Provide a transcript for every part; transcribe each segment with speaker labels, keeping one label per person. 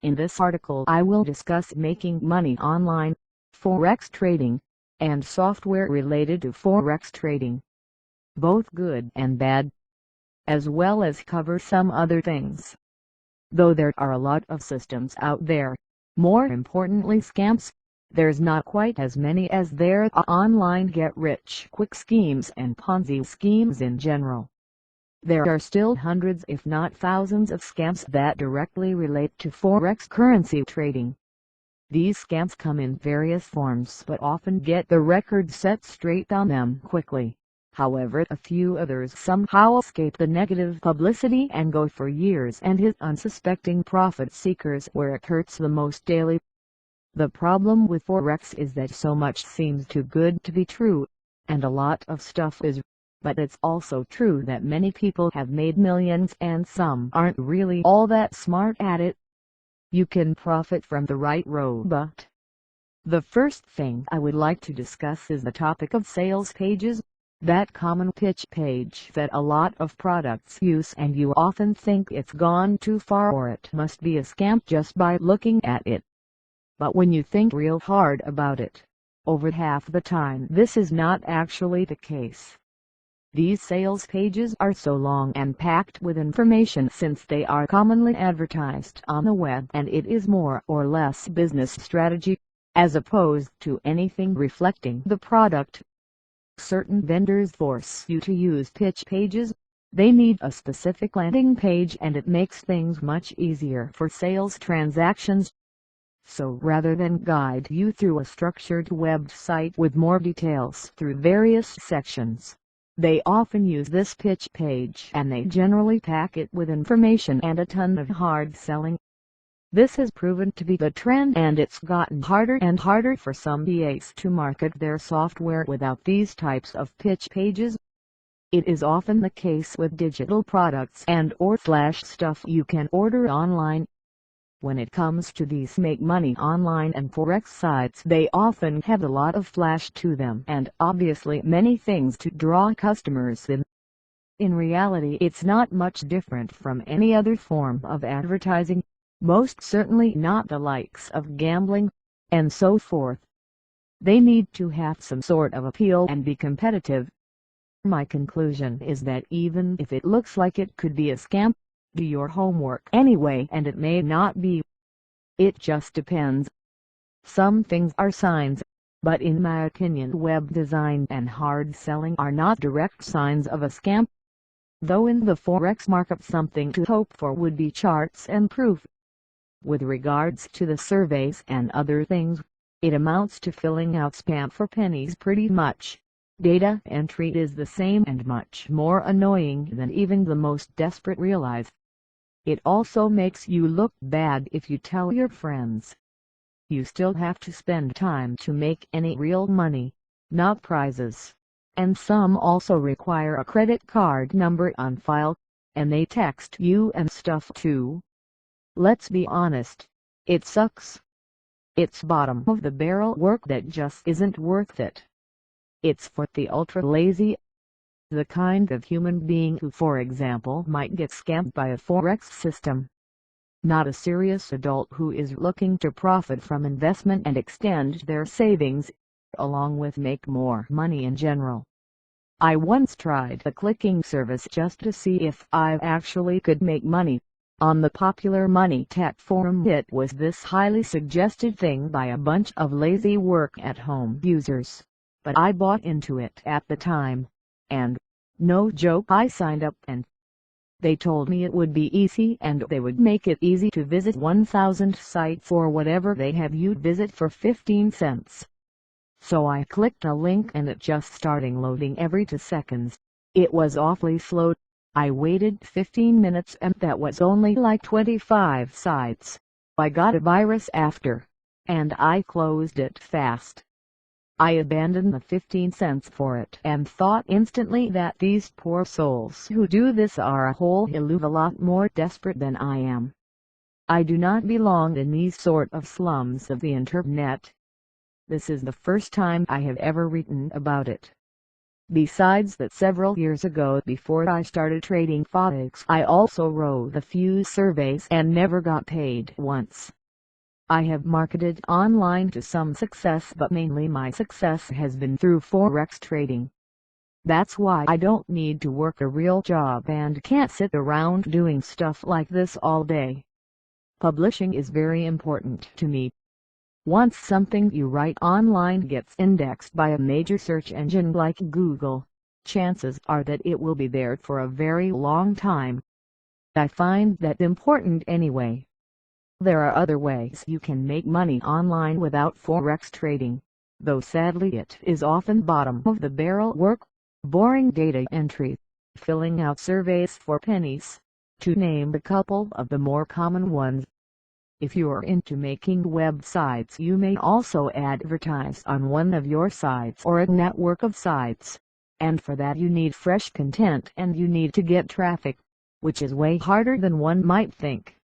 Speaker 1: In this article I will discuss making money online, Forex trading, and software related to Forex trading, both good and bad, as well as cover some other things. Though there are a lot of systems out there, more importantly scams, there's not quite as many as there are online get-rich-quick schemes and Ponzi schemes in general. There are still hundreds if not thousands of scams that directly relate to Forex currency trading. These scams come in various forms but often get the record set straight on them quickly. However, a few others somehow escape the negative publicity and go for years and hit unsuspecting profit seekers where it hurts the most daily. The problem with Forex is that so much seems too good to be true, and a lot of stuff is. But it's also true that many people have made millions and some aren't really all that smart at it. You can profit from the right road, but the first thing I would like to discuss is the topic of sales pages, that common pitch page that a lot of products use, and you often think it's gone too far or it must be a scam just by looking at it. But when you think real hard about it, over half the time this is not actually the case. These sales pages are so long and packed with information since they are commonly advertised on the web, and it is more or less business strategy, as opposed to anything reflecting the product. Certain vendors force you to use pitch pages. They need a specific landing page and it makes things much easier for sales transactions. So rather than guide you through a structured website with more details through various sections, they often use this pitch page and they generally pack it with information and a ton of hard selling. This has proven to be the trend, and it's gotten harder and harder for some VAs to market their software without these types of pitch pages. It is often the case with digital products and/or stuff you can order online. When it comes to these make money online and Forex sites, they often have a lot of flash to them and obviously many things to draw customers in. In reality, it's not much different from any other form of advertising, most certainly not the likes of gambling, and so forth. They need to have some sort of appeal and be competitive. My conclusion is that even if it looks like it could be a scam, do your homework anyway, and it may not be. It just depends. Some things are signs, but in my opinion web design and hard selling are not direct signs of a scam. Though in the Forex market something to hope for would be charts and proof. With regards to the surveys and other things, it amounts to filling out spam for pennies pretty much. Data entry is the same and much more annoying than even the most desperate realize. It also makes you look bad if you tell your friends. You still have to spend time to make any real money, not prizes. And some also require a credit card number on file, and they text you and stuff too. Let's be honest, it sucks. It's bottom of the barrel work that just isn't worth it. It's for the ultra lazy. The kind of human being who, for example, might get scammed by a Forex system. Not a serious adult who is looking to profit from investment and extend their savings, along with make more money in general. I once tried a clicking service just to see if I actually could make money. On the popular moneytec forum, it was this highly suggested thing by a bunch of lazy work-at-home users. But I bought into it at the time, and, no joke, I signed up and they told me it would be easy and they would make it easy to visit 1,000 sites or whatever they have you visit for 15 cents. So I clicked a link and it just started loading every 2 seconds. It was awfully slow. I waited 15 minutes and that was only like 25 sites. I got a virus after, and I closed it fast. I abandoned the 15 cents for it and thought instantly that these poor souls who do this are a whole helluva lot more desperate than I am. I do not belong in these sort of slums of the internet. This is the first time I have ever written about it. Besides that, several years ago, before I started trading Forex, I also wrote a few surveys and never got paid once. I have marketed online to some success, but mainly my success has been through Forex trading. That's why I don't need to work a real job and can't sit around doing stuff like this all day. Publishing is very important to me. Once something you write online gets indexed by a major search engine like Google, chances are that it will be there for a very long time. I find that important anyway. There are other ways you can make money online without Forex trading, though sadly it is often bottom-of-the-barrel work, boring data entry, filling out surveys for pennies, to name a couple of the more common ones. If you're into making websites, you may also advertise on one of your sites or a network of sites, and for that you need fresh content and you need to get traffic, which is way harder than one might think.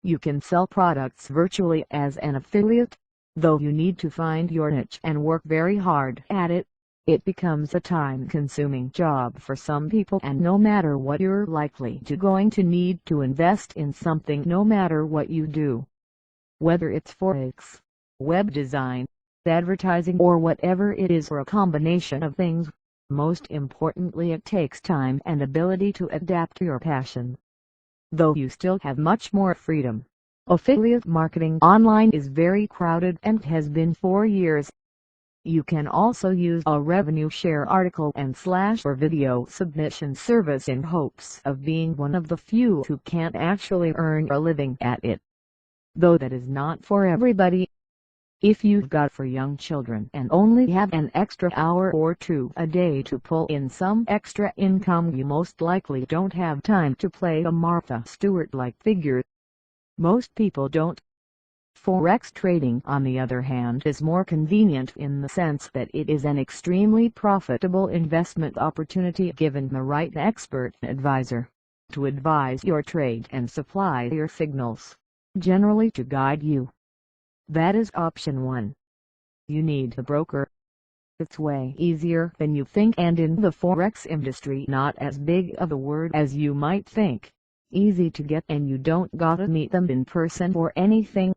Speaker 1: You can sell products virtually as an affiliate, though you need to find your niche and work very hard at it. It becomes a time-consuming job for some people, and no matter what, you're likely going to need to invest in something no matter what you do. Whether it's Forex, web design, advertising, or whatever it is, or a combination of things, most importantly it takes time and ability to adapt to your passion. Though you still have much more freedom, affiliate marketing online is very crowded and has been for years. You can also use a revenue share article and / or video submission service in hopes of being one of the few who can't actually earn a living at it. Though that is not for everybody. If you've got for young children and only have an extra hour or two a day to pull in some extra income, you most likely don't have time to play a Martha Stewart-like figure. Most people don't. Forex trading, on the other hand, is more convenient in the sense that it is an extremely profitable investment opportunity given the right expert advisor to advise your trade and supply your signals, generally to guide you. That is option 1. You need a broker. It's way easier than you think, and in the Forex industry not as big of a word as you might think. Easy to get, and you don't gotta meet them in person or anything.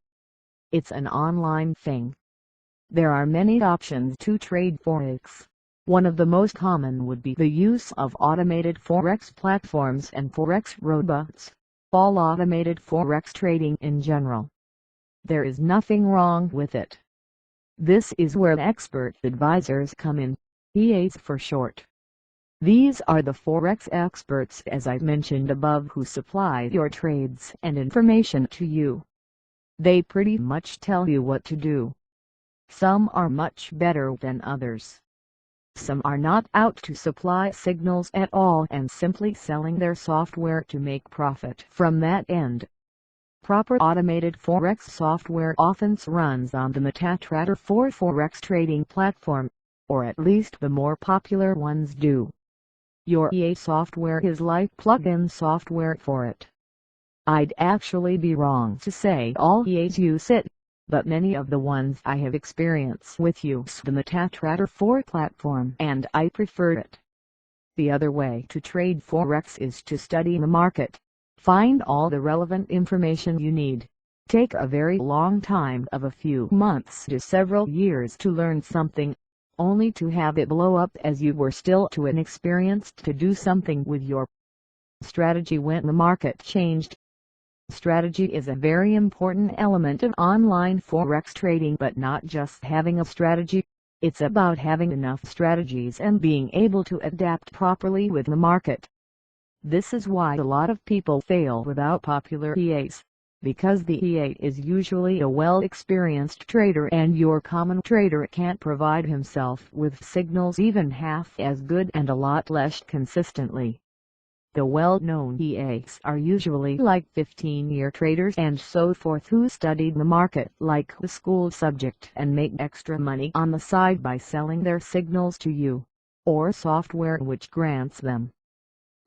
Speaker 1: It's an online thing. There are many options to trade Forex. One of the most common would be the use of automated Forex platforms and Forex robots, all automated Forex trading in general. There is nothing wrong with it. This is where expert advisors come in, EAs for short. These are the Forex experts, as I mentioned above, who supply your trades and information to you. They pretty much tell you what to do. Some are much better than others. Some are not out to supply signals at all and simply selling their software to make profit from that end. Proper automated Forex software often runs on the MetaTrader 4 Forex trading platform, or at least the more popular ones do. Your EA software is like plug-in software for it. I'd actually be wrong to say all EAs use it, but many of the ones I have experience with use the MetaTrader 4 platform, and I prefer it. The other way to trade Forex is to study the market. Find all the relevant information you need. Take a very long time of a few months to several years to learn something, only to have it blow up as you were still too inexperienced to do something with your strategy when the market changed. Strategy is a very important element of online Forex trading, but not just having a strategy. It's about having enough strategies and being able to adapt properly with the market. This is why a lot of people fail without popular EAs, because the EA is usually a well-experienced trader and your common trader can't provide himself with signals even half as good and a lot less consistently. The well-known EAs are usually like 15-year traders and so forth who studied the market like a school subject and make extra money on the side by selling their signals to you, or software which grants them.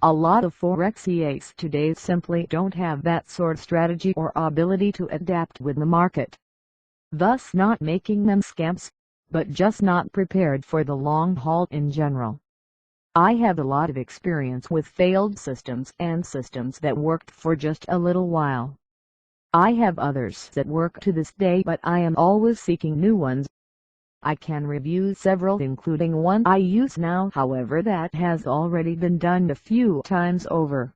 Speaker 1: A lot of Forex EAs today simply don't have that sort of strategy or ability to adapt with the market. Thus not making them scams, but just not prepared for the long haul in general. I have a lot of experience with failed systems and systems that worked for just a little while. I have others that work to this day, but I am always seeking new ones. I can review several, including one I use now, however, that has already been done a few times over.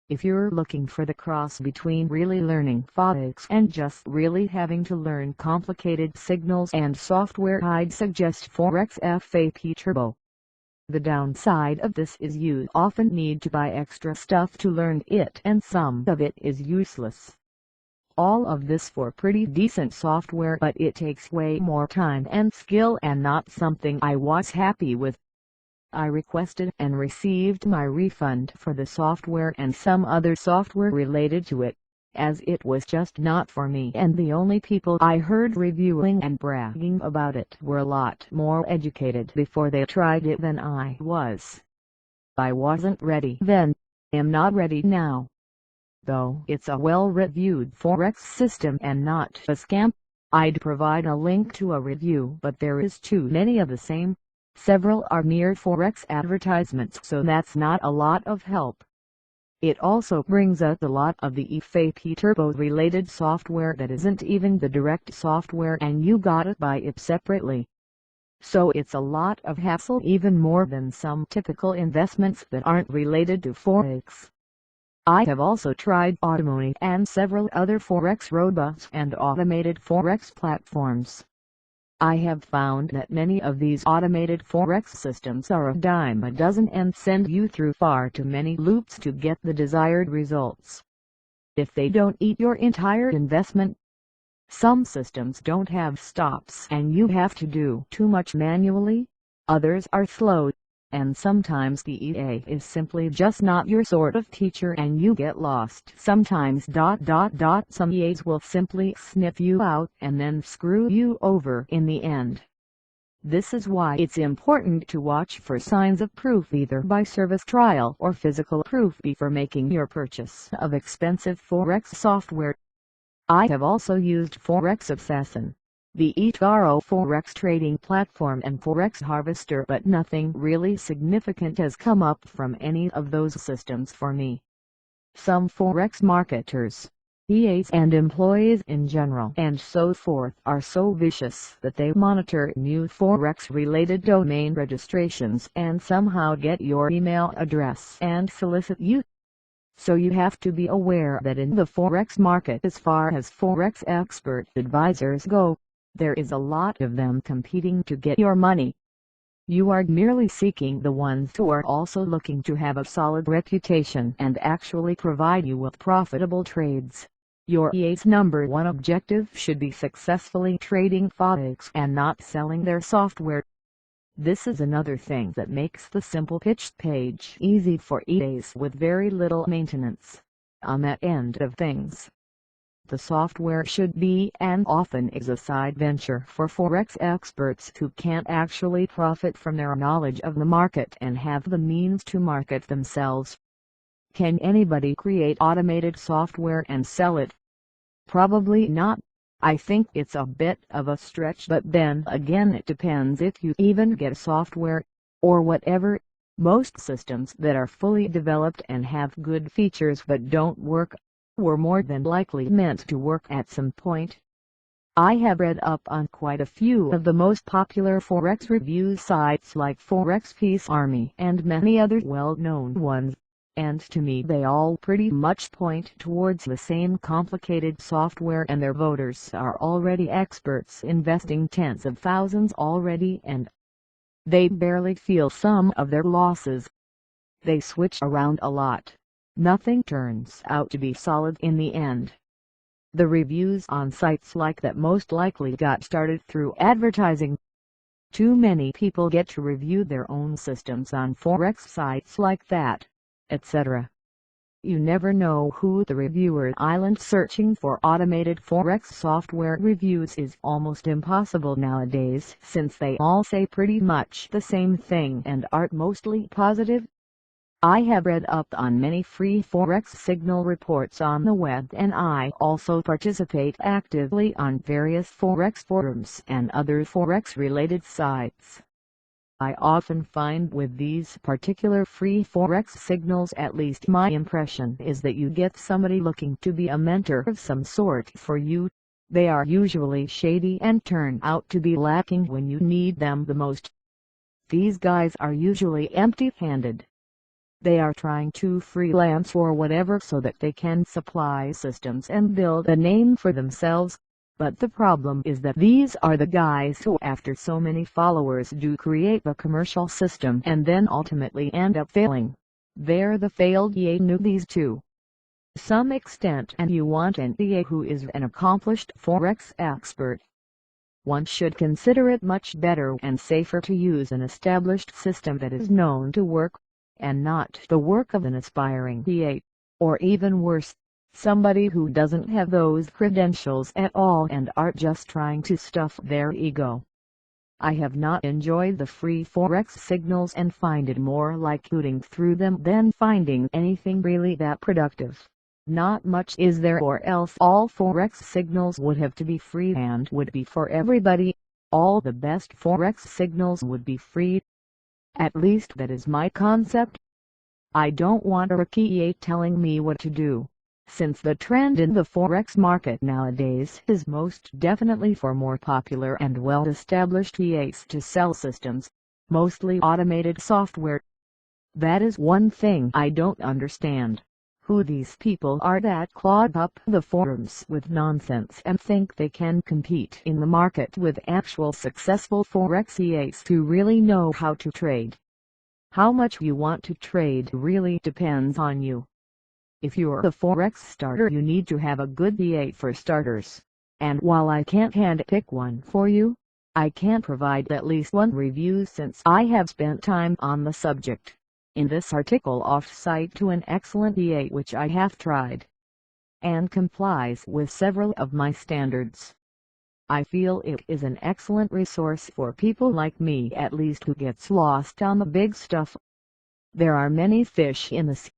Speaker 1: If you're looking for the cross between really learning Forex and just really having to learn complicated signals and software, I'd suggest Forex FAP Turbo. The downside of this is you often need to buy extra stuff to learn it, and some of it is useless. All of this for pretty decent software, but it takes way more time and skill and not something I was happy with. I requested and received my refund for the software and some other software related to it, as it was just not for me, and the only people I heard reviewing and bragging about it were a lot more educated before they tried it than I was. I wasn't ready then, am not ready now. Though it's a well-reviewed Forex system and not a scam, I'd provide a link to a review, but there is too many of the same. Several are mere Forex advertisements, so that's not a lot of help. It also brings up a lot of the FAP Turbo related software that isn't even the direct software, and you gotta buy it separately. So it's a lot of hassle, even more than some typical investments that aren't related to Forex. I have also tried Automoney and several other Forex robots and automated Forex platforms. I have found that many of these automated Forex systems are a dime a dozen and send you through far too many loops to get the desired results. If they don't eat your entire investment, some systems don't have stops and you have to do too much manually, others are slow, and sometimes the EA is simply just not your sort of teacher and you get lost. Sometimes some EAs will simply sniff you out and then screw you over in the end. This is why it's important to watch for signs of proof, either by service trial or physical proof, before making your purchase of expensive Forex software. I have also used Forex Assassin, the eToro Forex trading platform, and Forex Harvester, but nothing really significant has come up from any of those systems for me. Some Forex marketers, EAs and employees in general and so forth are so vicious that they monitor new Forex-related domain registrations and somehow get your email address and solicit you. So you have to be aware that in the Forex market, as far as Forex expert advisors go, there is a lot of them competing to get your money. You are merely seeking the ones who are also looking to have a solid reputation and actually provide you with profitable trades. Your EA's number one objective should be successfully trading Forex and not selling their software. This is another thing that makes the simple pitch page easy for EAs with very little maintenance on that end of things. The software should be, and often is, a side venture for Forex experts who can't actually profit from their knowledge of the market and have the means to market themselves. Can anybody create automated software and sell it? Probably not. I think it's a bit of a stretch, but then again it depends if you even get software, or whatever. Most systems that are fully developed and have good features but don't work, were more than likely meant to work at some point. I have read up on quite a few of the most popular Forex review sites like Forex Peace Army and many other well-known ones, and to me they all pretty much point towards the same complicated software, and their voters are already experts, investing tens of thousands already, and they barely feel some of their losses. They switch around a lot. Nothing turns out to be solid in the end. The reviews on sites like that most likely got started through advertising. Too many people get to review their own systems on Forex sites like that, etc. You never know who the reviewer island. Searching for automated Forex software reviews is almost impossible nowadays, since they all say pretty much the same thing and aren't mostly positive. I have read up on many free Forex signal reports on the web, and I also participate actively on various Forex forums and other Forex-related sites. I often find with these particular free Forex signals, at least my impression is that you get somebody looking to be a mentor of some sort for you. They are usually shady and turn out to be lacking when you need them the most. These guys are usually empty-handed. They are trying to freelance or whatever so that they can supply systems and build a name for themselves. But the problem is that these are the guys who, after so many followers, do create a commercial system and then ultimately end up failing. They're the failed newbies to some extent, and you want an EA who is an accomplished Forex expert. One should consider it much better and safer to use an established system that is known to work, and not the work of an aspiring EA, or even worse, somebody who doesn't have those credentials at all and are just trying to stuff their ego. I have not enjoyed the free Forex signals and find it more like rooting through them than finding anything really that productive. Not much is there, or else all Forex signals would have to be free and would be for everybody. All the best Forex signals would be free. At least that is my concept. I don't want a rookie EA telling me what to do, since the trend in the Forex market nowadays is most definitely for more popular and well-established EAs to sell systems, mostly automated software. That is one thing I don't understand. Who these people are that clog up the forums with nonsense and think they can compete in the market with actual successful Forex EAs who really know how to trade. How much you want to trade really depends on you. If you're a Forex starter, you need to have a good EA for starters. And while I can't hand-pick one for you, I can provide at least one review since I have spent time on the subject. In this article off-site to an excellent EA which I have tried, and complies with several of my standards. I feel it is an excellent resource for people like me, at least, who gets lost on the big stuff. There are many fish in the sea,